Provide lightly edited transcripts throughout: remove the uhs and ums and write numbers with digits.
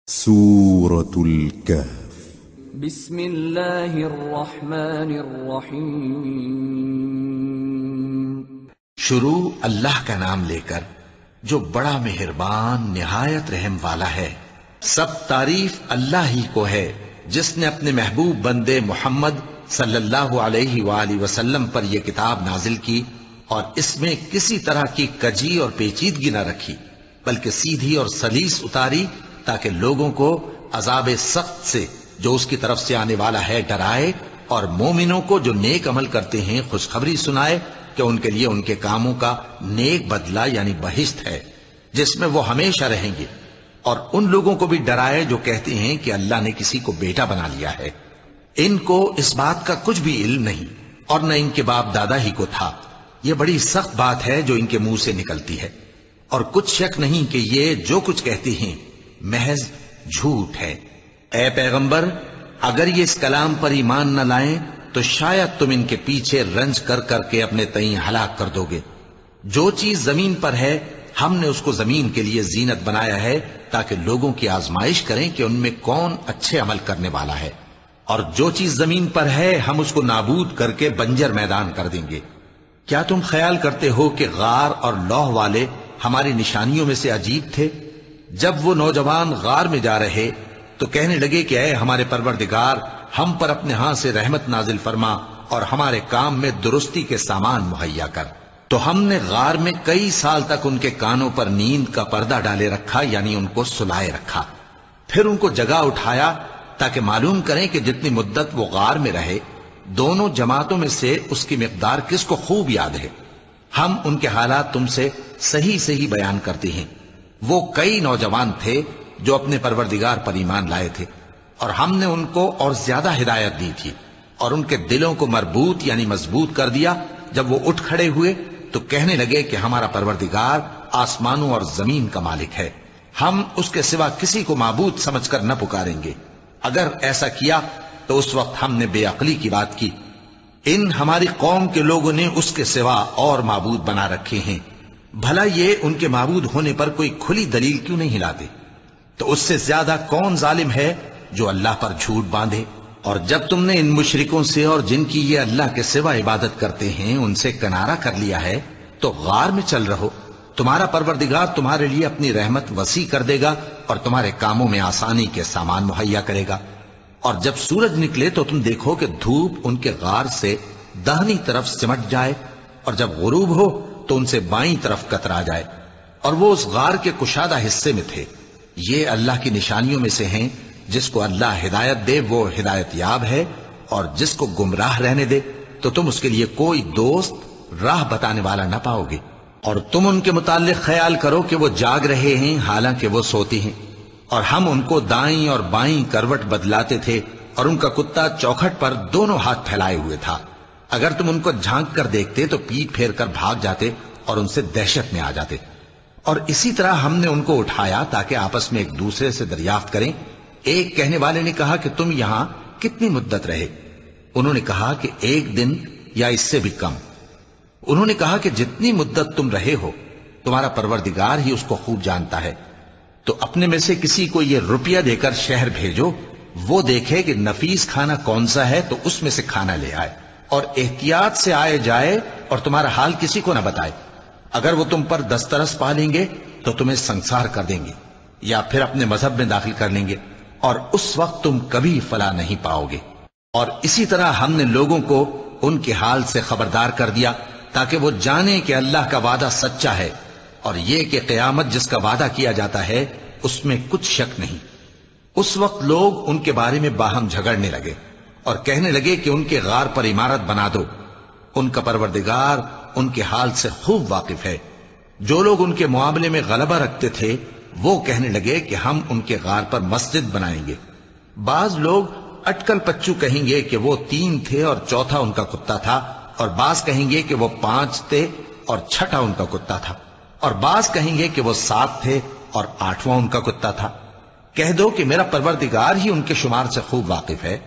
سورة الكهف بسم اللہ الرحمن الرحیم شروع اللہ کا نام لے کر جو بڑا مہربان نہایت رحم والا ہے۔ سب تعریف اللہ ہی کو ہے جس نے اپنے محبوب بندے محمد صلی اللہ علیہ وآلہ وسلم پر یہ کتاب نازل کی اور اس میں کسی طرح کی کجی اور پیچیدگی نہ رکھی بلکہ سیدھی اور سلیس اتاری تاکہ لوگوں کو عذاب سخت سے جو اس کی طرف سے آنے والا ہے ڈرائے اور مومنوں کو جو نیک عمل کرتے ہیں خوشخبری سنائے کہ ان کے لیے ان کے کاموں کا نیک بدلہ یعنی بہشت ہے جس میں وہ ہمیشہ رہیں گے، اور ان لوگوں کو بھی ڈرائے جو کہتے ہیں کہ اللہ نے کسی کو بیٹا بنا لیا ہے۔ ان کو اس بات کا کچھ بھی علم نہیں اور نہ ان کے باپ دادا ہی کو تھا۔ یہ بڑی سخت بات ہے جو ان کے منہ سے نکلتی ہے، اور کچھ شک نہیں کہ یہ جو کچھ کہتے ہیں محض جھوٹ ہے۔ اے پیغمبر، اگر یہ اس کلام پر ایمان نہ لائیں تو شاید تم ان کے پیچھے رنج کر کر کے اپنے تئیں ہلاک کر دو گے۔ جو چیز زمین پر ہے ہم نے اس کو زمین کے لیے زینت بنایا ہے تاکہ لوگوں کی آزمائش کریں کہ ان میں کون اچھے عمل کرنے والا ہے، اور جو چیز زمین پر ہے ہم اس کو نابود کر کے بنجر میدان کر دیں گے۔ کیا تم خیال کرتے ہو کہ غار اور لوح والے ہماری نشانیوں میں سے عجیب تھے؟ جب وہ نوجوان غار میں جا رہے تو کہنے لگے کہ اے ہمارے پروردگار، ہم پر اپنے ہاں سے رحمت نازل فرما اور ہمارے کام میں درستی کے سامان مہیا کر۔ تو ہم نے غار میں کئی سال تک ان کے کانوں پر نیند کا پردہ ڈالے رکھا، یعنی ان کو سلائے رکھا، پھر ان کو جگا اٹھایا تاکہ معلوم کریں کہ جتنی مدت وہ غار میں رہے دونوں جماعتوں میں سے اس کی مقدار کس کو خوب یاد ہے۔ ہم ان کے حالات تم سے صحیح صحیح بیان کرتے ہیں۔ وہ کئی نوجوان تھے جو اپنے پروردگار پر ایمان لائے تھے، اور ہم نے ان کو اور زیادہ ہدایت دی تھی اور ان کے دلوں کو مربوط یعنی مضبوط کر دیا۔ جب وہ اٹھ کھڑے ہوئے تو کہنے لگے کہ ہمارا پروردگار آسمانوں اور زمین کا مالک ہے، ہم اس کے سوا کسی کو معبود سمجھ کر نہ پکاریں گے۔ اگر ایسا کیا تو اس وقت ہم نے بے عقلی کی بات کی۔ ان ہماری قوم کے لوگوں نے اس کے سوا اور معبود بنا رکھے ہیں، بھلا یہ ان کے معبود ہونے پر کوئی کھلی دلیل کیوں نہیں لاتے؟ تو اس سے زیادہ کون ظالم ہے جو اللہ پر جھوٹ باندھے؟ اور جب تم نے ان مشرکوں سے اور جن کی یہ اللہ کے سوا عبادت کرتے ہیں ان سے کنارہ کر لیا ہے تو غار میں چل رہو، تمہارا پروردگار تمہارے لیے اپنی رحمت وسیع کر دے گا اور تمہارے کاموں میں آسانی کے سامان مہیا کرے گا۔ اور جب سورج نکلے تو تم دیکھو کہ دھوپ ان کے غار سے داہنی طرف سمٹ جائے، اور جب غروب ہو تو ان سے بائیں طرف کترا جائے، اور وہ اس غار کے کشادہ حصے میں تھے۔ یہ اللہ کی نشانیوں میں سے ہیں، جس کو اللہ ہدایت دے وہ ہدایت یاب ہے، اور جس کو گمراہ رہنے دے تو تم اس کے لیے کوئی دوست راہ بتانے والا نہ پاؤ گے۔ اور تم ان کے متعلق خیال کرو کہ وہ جاگ رہے ہیں حالانکہ وہ سوتے ہیں، اور ہم ان کو دائیں اور بائیں کروٹ بدلاتے تھے، اور ان کا کتا چوکھٹ پر دونوں ہاتھ پھیلائے ہوئے تھا۔ اگر تم ان کو جھانک کر دیکھتے تو پیٹ پھیر کر بھاگ جاتے اور ان سے دہشت میں آ جاتے۔ اور اسی طرح ہم نے ان کو اٹھایا تاکہ آپس میں ایک دوسرے سے دریافت کریں۔ ایک کہنے والے نے کہا کہ تم یہاں کتنی مدت رہے؟ انہوں نے کہا کہ 1 دن یا اس سے بھی کم۔ انہوں نے کہا کہ جتنی مدت تم رہے ہو تمہارا پروردگار ہی اس کو خوب جانتا ہے، تو اپنے میں سے کسی کو یہ روپیہ دے کر شہر بھیجو، وہ دیکھے کہ نفیس کھانا کون سا ہے تو اس میں سے کھانا لے آئے، اور احتیاط سے آئے جائے اور تمہارا حال کسی کو نہ بتائے۔ اگر وہ تم پر دسترس پا لیں گے تو تمہیں سنسار کر دیں گے یا پھر اپنے مذہب میں داخل کر لیں گے، اور اس وقت تم کبھی فلاح نہیں پاؤ گے۔ اور اسی طرح ہم نے لوگوں کو ان کے حال سے خبردار کر دیا تاکہ وہ جانیں کہ اللہ کا وعدہ سچا ہے، اور یہ کہ قیامت جس کا وعدہ کیا جاتا ہے اس میں کچھ شک نہیں۔ اس وقت لوگ ان کے بارے میں باہم جھگڑنے لگے اور کہنے لگے کہ ان کے غار پر عمارت بنا دو۔ ان کا پروردگار ان کے حال سے خوب واقف ہے۔ جو لوگ ان کے معاملے میں غلبہ رکھتے تھے وہ کہنے لگے کہ ہم ان کے غار پر مسجد بنائیں گے۔ بعض لوگ اٹکل پچو کہیں گے کہ وہ 3 تھے اور چوتھا ان کا کتا تھا، اور بعض کہیں گے کہ وہ 5 تھے اور چھٹا ان کا کتا تھا، اور بعض کہیں گے کہ وہ 7 تھے اور 8واں ان کا کتا تھا۔ کہہ دو کہ میرا پروردگار ہی ان کے شمار سے خوب واقف ہے،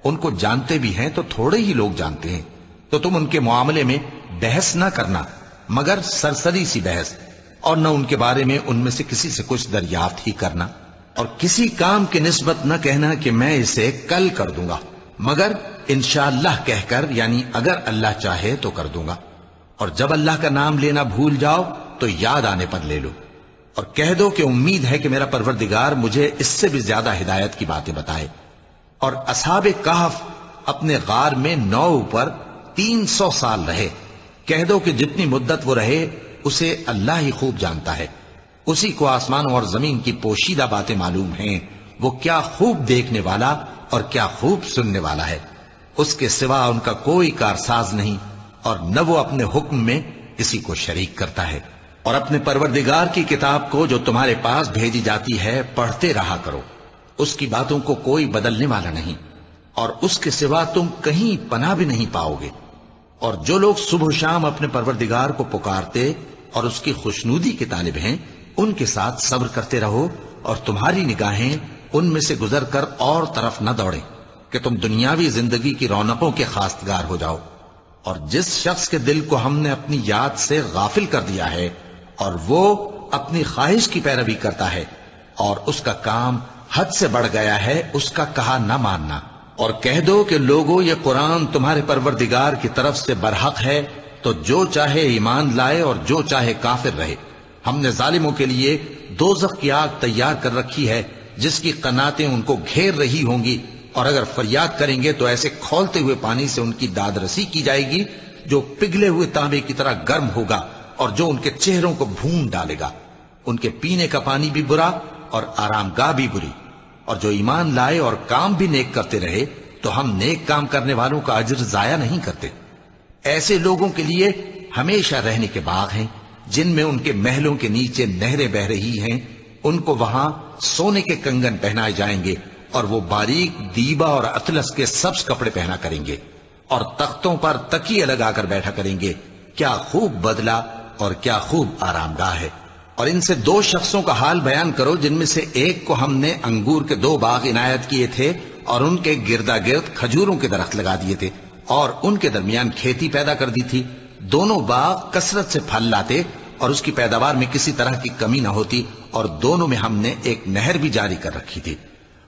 ان کو جانتے بھی ہیں تو تھوڑے ہی لوگ جانتے ہیں۔ تو تم ان کے معاملے میں بحث نہ کرنا مگر سرسری سی بحث، اور نہ ان کے بارے میں ان میں سے کسی سے کچھ دریافت ہی کرنا۔ اور کسی کام کی نسبت نہ کہنا کہ میں اسے کل کر دوں گا، مگر انشاءاللہ کہہ کر، یعنی اگر اللہ چاہے تو کر دوں گا۔ اور جب اللہ کا نام لینا بھول جاؤ تو یاد آنے پر لے لو، اور کہہ دو کہ امید ہے کہ میرا پروردگار مجھے اس سے بھی زیادہ ہدایت کی باتیں بتائے۔ اور اصحاب کہف اپنے غار میں 9 اوپر 300 سال رہے۔ کہہ دو کہ جتنی مدت وہ رہے اسے اللہ ہی خوب جانتا ہے، اسی کو آسمانوں اور زمین کی پوشیدہ باتیں معلوم ہیں، وہ کیا خوب دیکھنے والا اور کیا خوب سننے والا ہے۔ اس کے سوا ان کا کوئی کارساز نہیں، اور نہ وہ اپنے حکم میں کسی کو شریک کرتا ہے۔ اور اپنے پروردگار کی کتاب کو جو تمہارے پاس بھیجی جاتی ہے پڑھتے رہا کرو، اس کی باتوں کو کوئی بدلنے والا نہیں، اور اس کے سوا تم کہیں پناہ بھی نہیں پاؤ گے۔ اور جو لوگ صبح و شام اپنے پروردگار کو پکارتے اور اس کی خوشنودی کے طالب ہیں، ان کے ساتھ صبر کرتے رہو، اور تمہاری نگاہیں ان میں سے گزر کر اور طرف نہ دوڑیں کہ تم دنیاوی زندگی کی رونقوں کے خواستگار ہو جاؤ۔ اور جس شخص کے دل کو ہم نے اپنی یاد سے غافل کر دیا ہے اور وہ اپنی خواہش کی پیروی کرتا ہے اور اس کا کام حد سے بڑھ گیا ہے، اس کا کہا نہ ماننا۔ اور کہہ دو کہ لوگو یہ قرآن تمہارے پروردگار کی طرف سے برحق ہے، تو جو چاہے ایمان لائے اور جو چاہے کافر رہے۔ ہم نے ظالموں کے لیے دوزخ کی آگ تیار کر رکھی ہے جس کی قناتیں ان کو گھیر رہی ہوں گی، اور اگر فریاد کریں گے تو ایسے کھولتے ہوئے پانی سے ان کی داد رسی کی جائے گی جو پگھلے ہوئے تانبے کی طرح گرم ہوگا اور جو ان کے چہروں کو بھون ڈالے گا۔ ان کے پینے کا پانی بھی برا اور آرام گاہ بھی بری۔ اور جو ایمان لائے اور کام بھی نیک کرتے رہے تو ہم نیک کام کرنے والوں کا اجر ضائع نہیں کرتے۔ ایسے لوگوں کے لیے ہمیشہ رہنے کے باغ ہیں جن میں ان کے محلوں کے نیچے نہریں بہ رہی ہیں، ان کو وہاں سونے کے کنگن پہنائے جائیں گے، اور وہ باریک دیبا اور اطلس کے سبز کپڑے پہنا کریں گے، اور تختوں پر تکیے لگا کر بیٹھا کریں گے۔ کیا خوب بدلہ اور کیا خوب آرام گاہ ہے۔ اور ان سے 2 شخصوں کا حال بیان کرو جن میں سے ایک کو ہم نے انگور کے 2 باغ عنایت کیے تھے اور ان کے گردا گرد کھجوروں کے درخت لگا دیے تھے اور ان کے درمیان کھیتی پیدا کر دی تھی۔ دونوں باغ کثرت سے پھل لاتے اور اس کی پیداوار میں کسی طرح کی کمی نہ ہوتی، اور دونوں میں ہم نے ایک نہر بھی جاری کر رکھی تھی،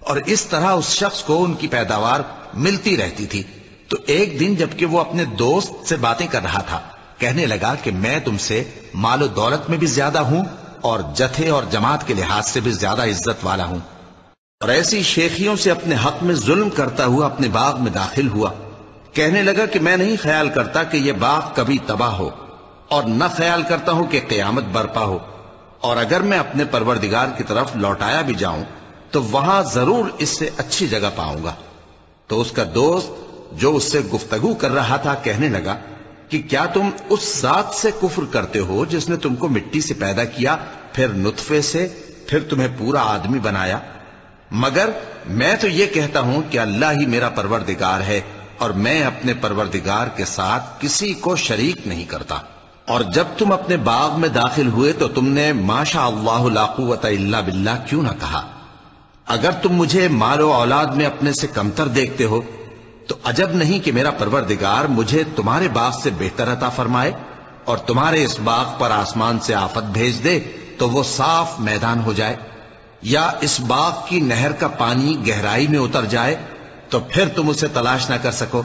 اور اس طرح اس شخص کو ان کی پیداوار ملتی رہتی تھی۔ تو ایک دن جبکہ وہ اپنے دوست سے باتیں کر رہا تھا، کہنے لگا کہ میں تم سے مال و دولت میں بھی زیادہ ہوں اور جتھے اور جماعت کے لحاظ سے بھی زیادہ عزت والا ہوں، اور ایسی شیخیوں سے اپنے حق میں ظلم کرتا ہوا اپنے باغ میں داخل ہوا۔ کہنے لگا کہ میں نہیں خیال کرتا کہ یہ باغ کبھی تباہ ہو، اور نہ خیال کرتا ہوں کہ قیامت برپا ہو، اور اگر میں اپنے پروردگار کی طرف لوٹایا بھی جاؤں تو وہاں ضرور اس سے اچھی جگہ پاؤں گا۔ تو اس کا دوست جو اس سے گفتگو کر رہا تھا کہنے لگا کہ کیا تم اس ذات سے کفر کرتے ہو جس نے تم کو مٹی سے پیدا کیا، پھر نطفے سے، پھر تمہیں پورا آدمی بنایا؟ مگر میں تو یہ کہتا ہوں کہ اللہ ہی میرا پروردگار ہے، اور میں اپنے پروردگار کے ساتھ کسی کو شریک نہیں کرتا۔ اور جب تم اپنے باغ میں داخل ہوئے تو تم نے ما شاء اللہ لا قوت الا باللہ کیوں نہ کہا؟ اگر تم مجھے مال و اولاد میں اپنے سے کمتر دیکھتے ہو تو عجب نہیں کہ میرا پروردگار مجھے تمہارے باغ سے بہتر عطا فرمائے، اور تمہارے اس باغ پر آسمان سے آفت بھیج دے تو وہ صاف میدان ہو جائے، یا اس باغ کی نہر کا پانی گہرائی میں اتر جائے تو پھر تم اسے تلاش نہ کر سکو،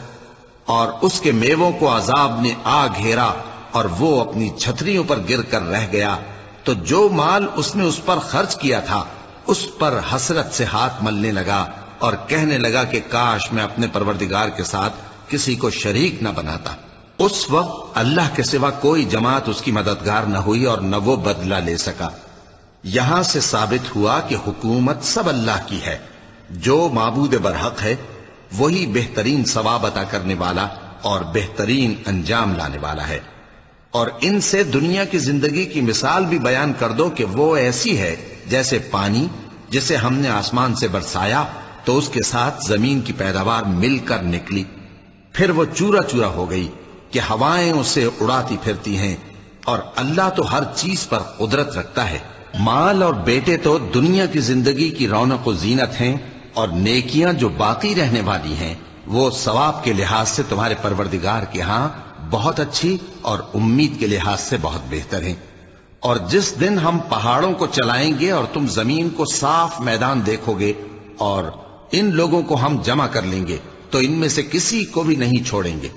اور اس کے میووں کو عذاب نے آ گھیرا اور وہ اپنی چھتریوں پر گر کر رہ گیا، تو جو مال اس نے اس پر خرچ کیا تھا اس پر حسرت سے ہاتھ ملنے لگا اور کہنے لگا کہ کاش میں اپنے پروردگار کے ساتھ کسی کو شریک نہ بناتا۔ اس وقت اللہ کے سوا کوئی جماعت اس کی مددگار نہ ہوئی اور نہ وہ بدلہ لے سکا۔ یہاں سے ثابت ہوا کہ حکومت سب اللہ کی ہے، جو معبود برحق ہے وہی بہترین ثواب عطا کرنے والا اور بہترین انجام لانے والا ہے۔ اور ان سے دنیا کی زندگی کی مثال بھی بیان کر دو کہ وہ ایسی ہے جیسے پانی جسے ہم نے آسمان سے برسایا تو اس کے ساتھ زمین کی پیداوار مل کر نکلی، پھر وہ چورا چورا ہو گئی کہ ہوائیں اسے اڑاتی پھرتی ہیں، اور اللہ تو ہر چیز پر قدرت رکھتا ہے۔ مال اور بیٹے تو دنیا کی زندگی کی رونق و زینت ہیں، اور نیکیاں جو باقی رہنے والی ہیں وہ ثواب کے لحاظ سے تمہارے پروردگار کے ہاں بہت اچھی اور امید کے لحاظ سے بہت بہتر ہیں۔ اور جس دن ہم پہاڑوں کو چلائیں گے اور تم زمین کو صاف میدان دیکھو گے اور ان لوگوں کو ہم جمع کر لیں گے تو ان میں سے کسی کو بھی نہیں چھوڑیں گے،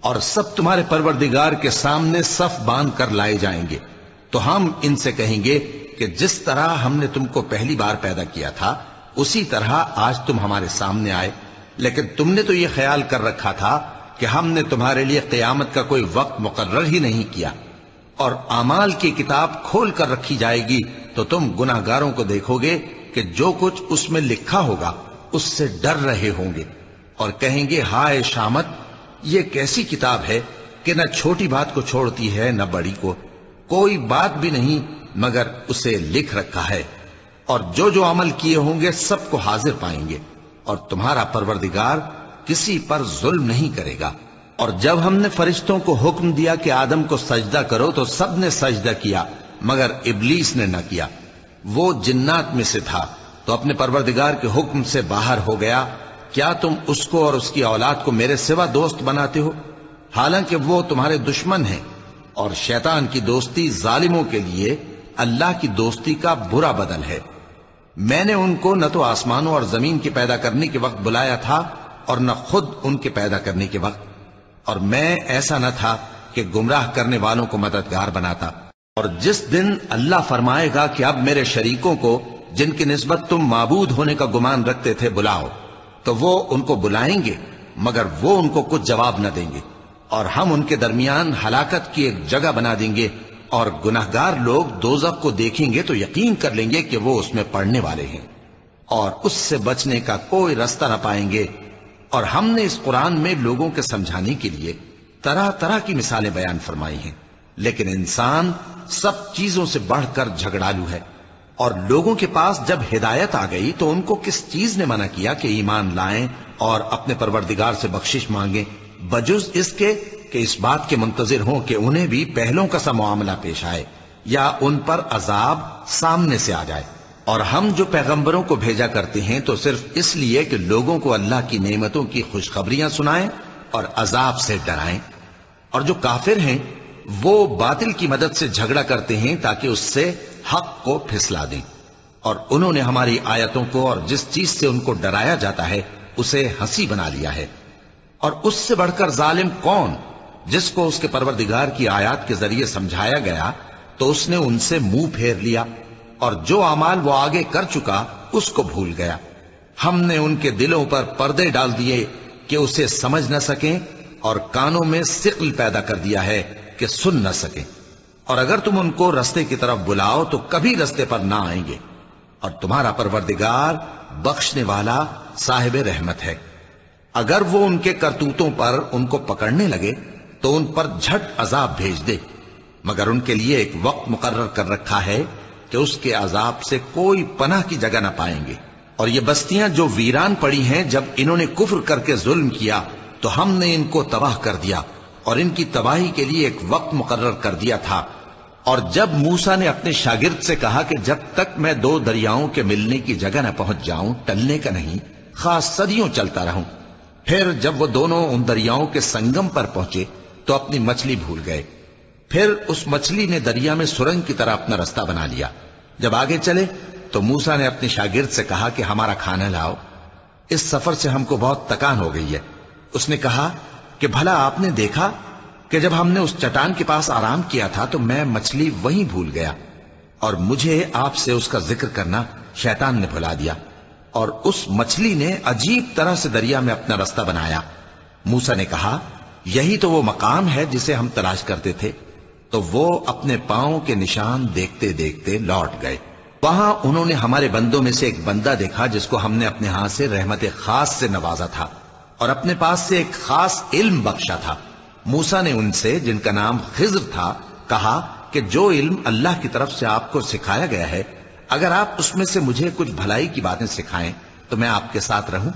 اور سب تمہارے پروردگار کے سامنے صف باندھ کر لائے جائیں گے۔ تو ہم ان سے کہیں گے کہ جس طرح ہم نے تم کو پہلی بار پیدا کیا تھا اسی طرح آج تم ہمارے سامنے آئے، لیکن تم نے تو یہ خیال کر رکھا تھا کہ ہم نے تمہارے لیے قیامت کا کوئی وقت مقرر ہی نہیں کیا، اور اعمال کی کتاب کھول کر رکھی جائے گی تو تم گناہگاروں کو دیکھو گے کہ جو کچھ اس میں لکھا ہوگا اس سے ڈر رہے ہوں گے، اور کہیں گے ہائے شامت، یہ کیسی کتاب ہے کہ نہ چھوٹی بات کو چھوڑتی ہے نہ بڑی کو، کوئی بات بھی نہیں مگر اسے لکھ رکھا ہے، اور جو جو عمل کیے ہوں گے سب کو حاضر پائیں گے، اور تمہارا پروردگار کسی پر ظلم نہیں کرے گا۔ اور جب ہم نے فرشتوں کو حکم دیا کہ آدم کو سجدہ کرو تو سب نے سجدہ کیا مگر ابلیس نے نہ کیا، وہ جنات میں سے تھا تو اپنے پروردگار کے حکم سے باہر ہو گیا۔ کیا تم اس کو اور اس کی اولاد کو میرے سوا دوست بناتے ہو، حالانکہ وہ تمہارے دشمن ہیں، اور شیطان کی دوستی ظالموں کے لیے اللہ کی دوستی کا برا بدل ہے۔ میں نے ان کو نہ تو آسمانوں اور زمین کے پیدا کرنے کے وقت بلایا تھا اور نہ خود ان کے پیدا کرنے کے وقت، اور میں ایسا نہ تھا کہ گمراہ کرنے والوں کو مددگار بناتا۔ اور جس دن اللہ فرمائے گا کہ اب میرے شریکوں کو جن کی نسبت تم معبود ہونے کا گمان رکھتے تھے بلاؤ، تو وہ ان کو بلائیں گے مگر وہ ان کو کچھ جواب نہ دیں گے، اور ہم ان کے درمیان ہلاکت کی ایک جگہ بنا دیں گے، اور گناہگار لوگ دوزخ کو دیکھیں گے تو یقین کر لیں گے کہ وہ اس میں پڑنے والے ہیں، اور اس سے بچنے کا کوئی رستہ نہ پائیں گے۔ اور ہم نے اس قرآن میں لوگوں کے سمجھانے کے لیے طرح طرح کی مثالیں بیان فرمائی ہیں، لیکن انسان سب چیزوں سے بڑھ کر جھگڑالو ہے، اور لوگوں کے پاس جب ہدایت آ گئی تو ان کو کس چیز نے منع کیا کہ ایمان لائیں اور اپنے پروردگار سے بخشش مانگیں، بجز اس کے کہ اس بات کے منتظر ہوں کہ انہیں بھی پہلوں کا سا معاملہ پیش آئے یا ان پر عذاب سامنے سے آ جائے۔ اور ہم جو پیغمبروں کو بھیجا کرتے ہیں تو صرف اس لیے کہ لوگوں کو اللہ کی نعمتوں کی خوشخبریاں سنائیں اور عذاب سے ڈرائیں، اور جو کافر ہیں وہ باطل کی مدد سے جھگڑا کرتے ہیں تاکہ اس سے حق کو پھسلا دیں، اور انہوں نے ہماری آیتوں کو اور جس چیز سے ان کو ڈرایا جاتا ہے اسے ہنسی بنا لیا ہے۔ اور اس سے بڑھ کر ظالم کون، جس کو اس کے پروردگار کی آیات کے ذریعے سمجھایا گیا تو اس نے ان سے منہ پھیر لیا، اور جو اعمال وہ آگے کر چکا اس کو بھول گیا۔ ہم نے ان کے دلوں پر پردے ڈال دیے کہ اسے سمجھ نہ سکیں، اور کانوں میں ثقل پیدا کر دیا ہے کہ سن نہ سکیں، اور اگر تم ان کو رستے کی طرف بلاؤ تو کبھی رستے پر نہ آئیں گے، اور تمہارا پروردگار بخشنے والا صاحب رحمت ہے۔ اگر وہ ان کے کرتوتوں پر ان کو پکڑنے لگے تو ان پر جھٹ عذاب بھیج دے، مگر ان کے لیے ایک وقت مقرر کر رکھا ہے کہ اس کے عذاب سے کوئی پناہ کی جگہ نہ پائیں گے۔ اور یہ بستیاں جو ویران پڑی ہیں، جب انہوں نے کفر کر کے ظلم کیا تو ہم نے ان کو تباہ کر دیا، اور ان کی تباہی کے لیے ایک وقت مقرر کر دیا تھا۔ اور جب موسیٰ نے اپنے شاگرد سے کہا کہ جب تک میں دو دریاؤں کے ملنے کی جگہ نہ پہنچ جاؤں ٹلنے کا نہیں، خاص صدیوں چلتا رہوں، پھر جب وہ دونوں ان دریاؤں کے سنگم پر پہنچے تو اپنی مچھلی بھول گئے، پھر اس مچھلی نے دریا میں سرنگ کی طرح اپنا رستہ بنا لیا۔ جب آگے چلے تو موسیٰ نے اپنے شاگرد سے کہا کہ ہمارا کھانا لاؤ، اس سفر سے ہم کو بہت تکان ہو گئی ہے۔ اس نے کہا کہ بھلا آپ نے دیکھا کہ جب ہم نے اس چٹان کے پاس آرام کیا تھا تو میں مچھلی وہیں بھول گیا، اور مجھے آپ سے اس کا ذکر کرنا شیطان نے بھلا دیا، اور اس مچھلی نے عجیب طرح سے دریا میں اپنا رستہ بنایا۔ موسیٰ نے کہا یہی تو وہ مقام ہے جسے ہم تلاش کرتے تھے، تو وہ اپنے پاؤں کے نشان دیکھتے دیکھتے لوٹ گئے۔ وہاں انہوں نے ہمارے بندوں میں سے ایک بندہ دیکھا جس کو ہم نے اپنے ہاتھ سے رحمت خاص سے نوازا تھا اور اپنے پاس سے ایک خاص علم بخشا تھا۔ موسیٰ نے ان سے جن کا نام خضر تھا کہا کہ جو علم اللہ کی طرف سے آپ کو سکھایا گیا ہے، اگر آپ اس میں سے مجھے کچھ بھلائی کی باتیں سکھائیں تو میں آپ کے ساتھ رہوں۔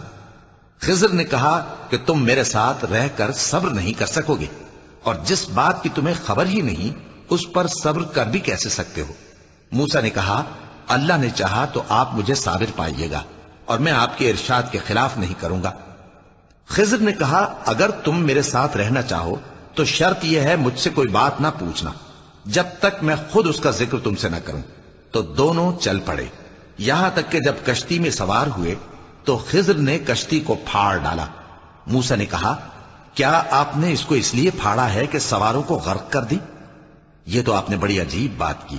خضر نے کہا کہ تم میرے ساتھ رہ کر صبر نہیں کر سکو گے، اور جس بات کی تمہیں خبر ہی نہیں اس پر صبر کر بھی کیسے سکتے ہو؟ موسیٰ نے کہا اللہ نے چاہا تو آپ مجھے صابر پائیے گا، اور میں آپ کے ارشاد کے خلاف نہیں کروں گا۔ خضر نے کہا اگر تم میرے ساتھ رہنا چاہو تو شرط یہ ہے مجھ سے کوئی بات نہ پوچھنا، جب تک میں خود اس کا ذکر تم سے نہ کروں۔ تو دونوں چل پڑے، یہاں تک کہ جب کشتی میں سوار ہوئے تو خضر نے کشتی کو پھاڑ ڈالا۔ موسیٰ نے کہا، کیا آپ نے اس کو اس لیے پھاڑا ہے کہ سواروں کو غرق کر دی؟ یہ تو آپ نے بڑی عجیب بات کی۔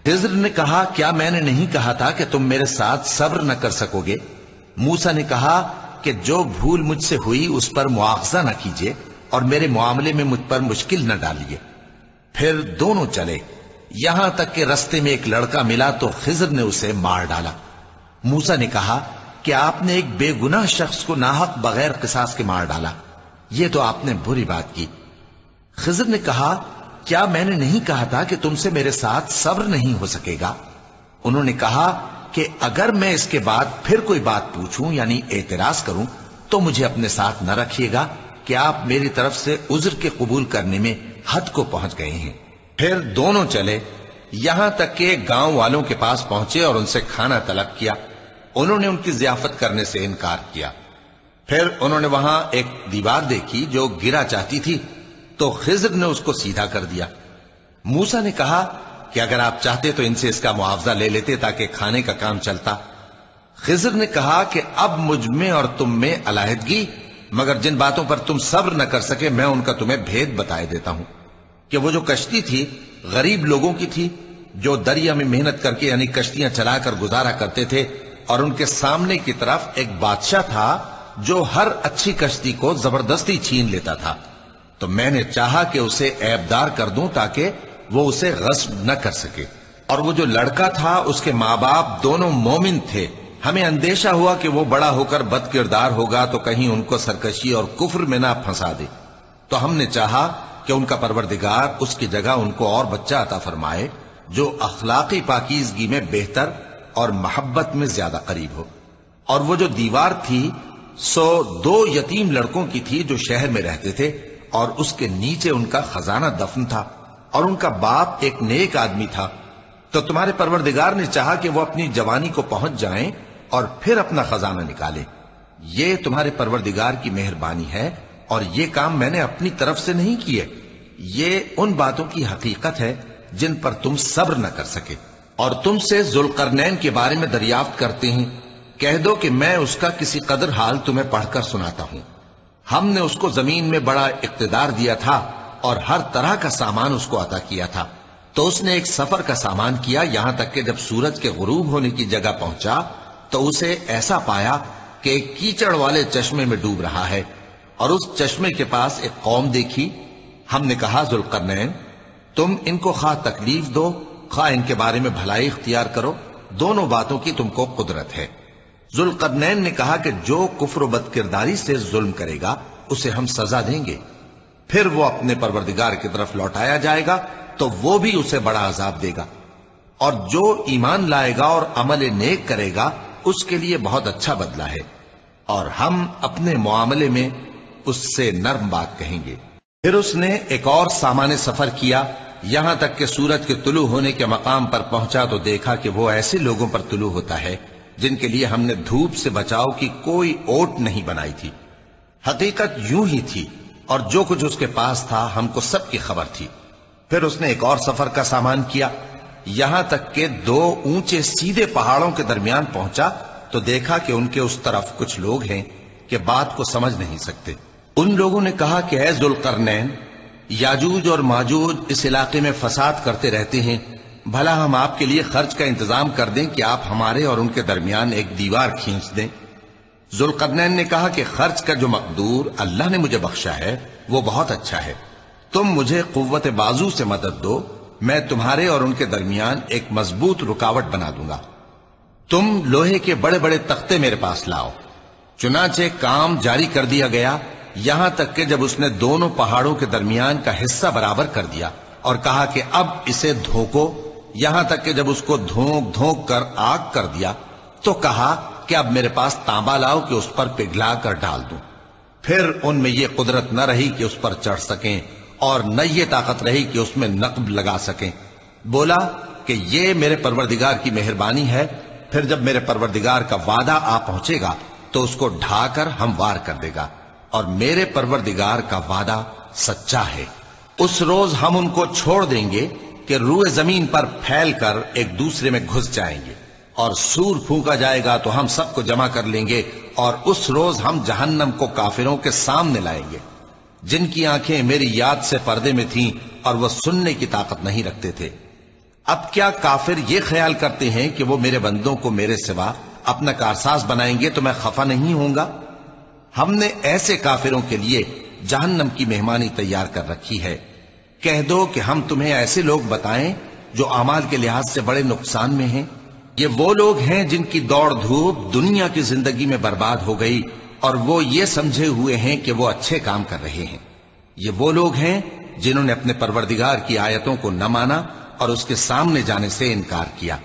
خضر نے کہا، کیا میں نے نہیں کہا تھا کہ تم میرے ساتھ صبر نہ کر سکو گے؟ موسیٰ نے کہا کہ جو بھول مجھ سے ہوئی اس پر مواخذہ نہ کیجیے اور میرے معاملے میں مجھ پر مشکل نہ ڈالیے۔ پھر دونوں چلے، یہاں تک کہ رستے میں ایک لڑکا ملا تو خضر نے اسے مار ڈالا۔ موسیٰ نے کہا کہ آپ نے ایک بے گناہ شخص کو ناحق بغیر قصاص کے مار ڈالا، یہ تو آپ نے بری بات کی۔ خضر نے کہا، کیا میں نے نہیں کہا تھا کہ تم سے میرے ساتھ صبر نہیں ہو سکے گا؟ انہوں نے کہا کہ اگر میں اس کے بعد پھر کوئی بات پوچھوں یعنی اعتراض کروں تو مجھے اپنے ساتھ نہ رکھیے گا کہ آپ میری طرف سے عذر کے قبول کرنے میں حد کو پہنچ گئے ہیں۔ پھر دونوں چلے، یہاں تک کہ گاؤں والوں کے پاس پہنچے اور ان سے کھانا طلب کیا۔ انہوں نے ان کی ضیافت کرنے سے انکار کیا۔ پھر انہوں نے وہاں ایک دیوار دیکھی جو گرا چاہتی تھی تو خضر نے اس کو سیدھا کر دیا۔ موسیٰ نے کہا کہ اگر آپ چاہتے تو ان سے اس کا معاوضہ لے لیتے تاکہ کھانے کا کام چلتا۔ خضر نے کہا کہ اب مجھ میں اور تم میں علیحدگی، مگر جن باتوں پر تم صبر نہ کر سکے میں ان کا تمہیں بھید بتائے دیتا ہوں کہ وہ جو کشتی تھی غریب لوگوں کی تھی جو دریا میں محنت کر کے یعنی کشتیاں چلا کر گزارا کرتے تھے، اور ان کے سامنے کی طرف ایک بادشاہ تھا جو ہر اچھی کشتی کو زبردستی چھین لیتا تھا۔ تو میں نے چاہا کہ اسے عیبدار کر دوں تاکہ وہ اسے غصب نہ کر سکے۔ اور وہ جو لڑکا تھا اس کے ماں باپ دونوں مومن تھے۔ ہمیں اندیشہ ہوا کہ وہ بڑا ہو کر بد کردار ہوگا تو کہیں ان کو سرکشی اور کفر میں نہ پھنسا دے، تو ہم نے چاہا کہ ان کا پروردگار اس کی جگہ ان کو اور بچہ عطا فرمائے جو اخلاقی پاکیزگی میں بہتر اور محبت میں زیادہ قریب ہو۔ اور وہ جو دیوار تھی سو 2 یتیم لڑکوں کی تھی جو شہر میں رہتے تھے، اور اس کے نیچے ان کا خزانہ دفن تھا، اور ان کا باپ ایک نیک آدمی تھا۔ تو تمہارے پروردگار نے چاہا کہ وہ اپنی جوانی کو پہنچ جائیں اور پھر اپنا خزانہ نکالے۔ یہ تمہارے پروردگار کی مہربانی ہے، اور یہ کام میں نے اپنی طرف سے نہیں کیے، یہ ان باتوں کی حقیقت ہے جن پر تم صبر نہ کر سکے۔ اور تم سے ذوالقرنین کے بارے میں دریافت کرتے ہیں، کہہ دو کہ میں اس کا کسی قدر حال تمہیں پڑھ کر سناتا ہوں۔ ہم نے اس کو زمین میں بڑا اقتدار دیا تھا اور ہر طرح کا سامان اس کو عطا کیا تھا۔ تو اس نے ایک سفر کا سامان کیا، یہاں تک کہ جب سورج کے غروب ہونے کی جگہ پہنچا تو اسے ایسا پایا کہ ایک کیچڑ والے چشمے میں ڈوب رہا ہے، اور اس چشمے کے پاس ایک قوم دیکھی۔ ہم نے کہا، ذوالقرنین تم ان کو خواہ تکلیف دو خواہ ان کے بارے میں بھلائی اختیار کرو، دونوں باتوں کی تم کو قدرت ہے۔ ذوالقرنین نے کہا کہ جو کفر و بد کرداری سے ظلم کرے گا اسے ہم سزا دیں گے، پھر وہ اپنے پروردگار کی طرف لوٹایا جائے گا تو وہ بھی اسے بڑا عذاب دے گا، اور جو ایمان لائے گا اور عمل نیک کرے گا اس کے لیے بہت اچھا بدلہ ہے، اور ہم اپنے معاملے میں اس سے نرم بات کہیں گے۔ پھر اس نے ایک اور سامان سفر کیا، یہاں تک کہ سورج کے طلوع ہونے کے مقام پر پہنچا تو دیکھا کہ وہ ایسے لوگوں پر طلوع ہوتا ہے جن کے لیے ہم نے دھوپ سے بچاؤ کی کوئی اوٹ نہیں بنائی تھی۔ حقیقت یوں ہی تھی، اور جو کچھ اس کے پاس تھا ہم کو سب کی خبر تھی۔ پھر اس نے ایک اور سفر کا سامان کیا، یہاں تک کہ 2 اونچے سیدھے پہاڑوں کے درمیان پہنچا تو دیکھا کہ ان کے اس طرف کچھ لوگ ہیں کہ بات کو سمجھ نہیں سکتے۔ ان لوگوں نے کہا کہ اے ذوالقرنین، یاجوج اور ماجوج اس علاقے میں فساد کرتے رہتے ہیں، بھلا ہم آپ کے لیے خرچ کا انتظام کر دیں کہ آپ ہمارے اور ان کے درمیان ایک دیوار کھینچ دیں۔ ذوالقرنین نے کہا کہ خرچ کا جو مقدور اللہ نے مجھے بخشا ہے وہ بہت اچھا ہے، تم مجھے قوت بازو سے مدد دو، میں تمہارے اور ان کے درمیان ایک مضبوط رکاوٹ بنا دوں گا۔ تم لوہے کے بڑے بڑے تختے میرے پاس لاؤ۔ چنانچہ کام جاری کر دیا گیا، یہاں تک کہ جب اس نے دونوں پہاڑوں کے درمیان کا حصہ برابر کر دیا اور کہا کہ اب اسے دھوکو، یہاں تک کہ جب اس کو دھونک دھونک کر آگ کر دیا تو کہا کہ اب میرے پاس تانبا لاؤ کہ اس پر پگھلا کر ڈال دوں۔ پھر ان میں یہ قدرت نہ رہی کہ اس پر چڑھ سکیں، اور نہ یہ طاقت رہی کہ اس میں نقب لگا سکیں۔ بولا کہ یہ میرے پروردگار کی مہربانی ہے، پھر جب میرے پروردگار کا وعدہ آ پہنچے گا تو اس کو ڈھا کر ہموار کر دے گا، اور میرے پروردگار کا وعدہ سچا ہے۔ اس روز ہم ان کو چھوڑ دیں گے کہ روئے زمین پر پھیل کر ایک دوسرے میں گھس جائیں گے، اور سور پھونکا جائے گا تو ہم سب کو جمع کر لیں گے، اور اس روز ہم جہنم کو کافروں کے سامنے لائیں گے، جن کی آنکھیں میری یاد سے پردے میں تھیں اور وہ سننے کی طاقت نہیں رکھتے تھے۔ اب کیا کافر یہ خیال کرتے ہیں کہ وہ میرے بندوں کو میرے سوا اپنا کارساز بنائیں گے تو میں خفا نہیں ہوں گا؟ ہم نے ایسے کافروں کے لیے جہنم کی مہمانی تیار کر رکھی ہے۔ کہہ دو کہ ہم تمہیں ایسے لوگ بتائیں جو اعمال کے لحاظ سے بڑے نقصان میں ہیں۔ یہ وہ لوگ ہیں جن کی دوڑ دھوپ دنیا کی زندگی میں برباد ہو گئی، اور وہ یہ سمجھے ہوئے ہیں کہ وہ اچھے کام کر رہے ہیں۔ یہ وہ لوگ ہیں جنہوں نے اپنے پروردگار کی آیتوں کو نہ مانا اور اس کے سامنے جانے سے انکار کیا،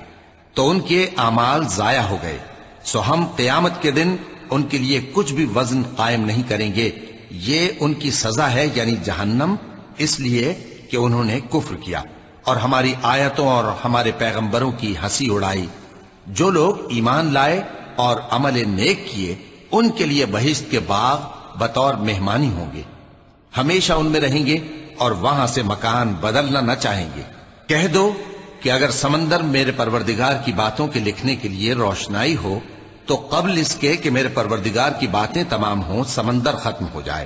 تو ان کے اعمال ضائع ہو گئے۔ سو ہم قیامت کے دن ان کے لیے کچھ بھی وزن قائم نہیں کریں گے۔ یہ ان کی سزا ہے، یعنی جہنم، اس لیے کہ انہوں نے کفر کیا اور ہماری آیتوں اور ہمارے پیغمبروں کی ہنسی اڑائی۔ جو لوگ ایمان لائے اور عمل نیک کیے، ان کے لیے بہشت کے باغ بطور مہمانی ہوں گے، ہمیشہ ان میں رہیں گے اور وہاں سے مکان بدلنا نہ چاہیں گے۔ کہہ دو کہ اگر سمندر میرے پروردگار کی باتوں کے لکھنے کے لیے روشنائی ہو تو قبل اس کے کہ میرے پروردگار کی باتیں تمام ہوں سمندر ختم ہو جائے،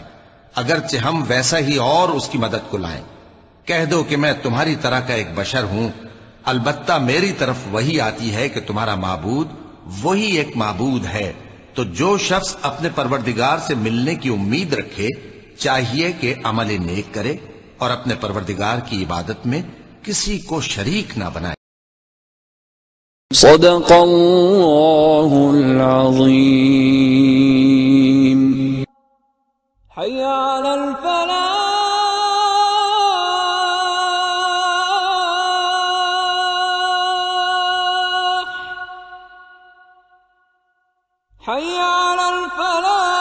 اگرچہ ہم ویسا ہی اور اس کی مدد کو لائیں۔ کہہ دو کہ میں تمہاری طرح کا ایک بشر ہوں، البتہ میری طرف وہی آتی ہے کہ تمہارا معبود وہی ایک معبود ہے۔ تو جو شخص اپنے پروردگار سے ملنے کی امید رکھے چاہیے کہ عمل نیک کرے اور اپنے پروردگار کی عبادت میں کسی کو شریک نہ بنائے۔ صدق اللہ العظیم۔ حی علی الفلاح، حی علی الفلاح۔